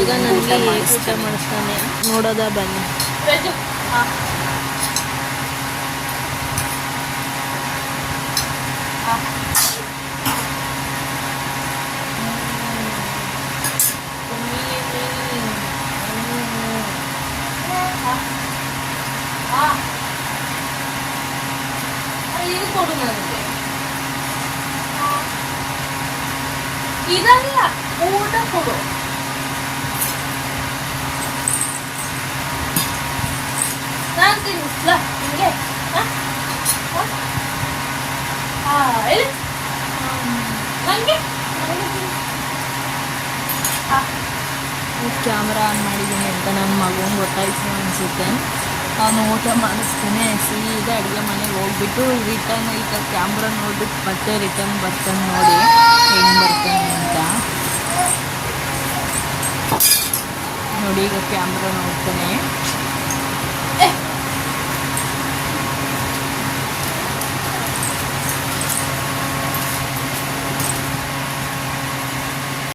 ಇವಾಗ ನನಗೆ ಊಟ ಮಾಡಿಸ್ತಾನೆ ನೋಡೋದಾ ಬನ್ನಿ. ಇದು ಕೊಡು ನನಗೆ. ಇದಲ್ಲ ಊಟ ಕೊಡು. ನಾನು ತಿನ್ನಿಸ್ಲ ನಿಮಗೆ? ನನಗೆ ಕ್ಯಾಮ್ರಾ ಆನ್ ಮಾಡಿದ್ದೀನಿ ಅಂತ ನನ್ನ ಮಗನಿಗೆ ಗೊತ್ತಾಯ್ತು ಅನಿಸುತ್ತೆ. ಅವನು ಊಟ ಮಾಡಿಸ್ತಾನೆ, ಸೀದಾ ಅಡುಗೆ ಮನೆಗೆ ಹೋಗ್ಬಿಟ್ಟು ರಿಟರ್ನ್ ಈಗ ಕ್ಯಾಮ್ರಾ ನೋಡ್ಬಿಟ್ಟು ಮತ್ತೆ ರಿಟರ್ನ್ ಬರ್ತಾನೆ. ನೋಡಿ ಹೆಂಗೆ ಬರ್ತಾನೆ ಅಂತ ನೋಡಿ. ಈಗ ಕ್ಯಾಮ್ರಾ ನೋಡ್ತಾನೆ.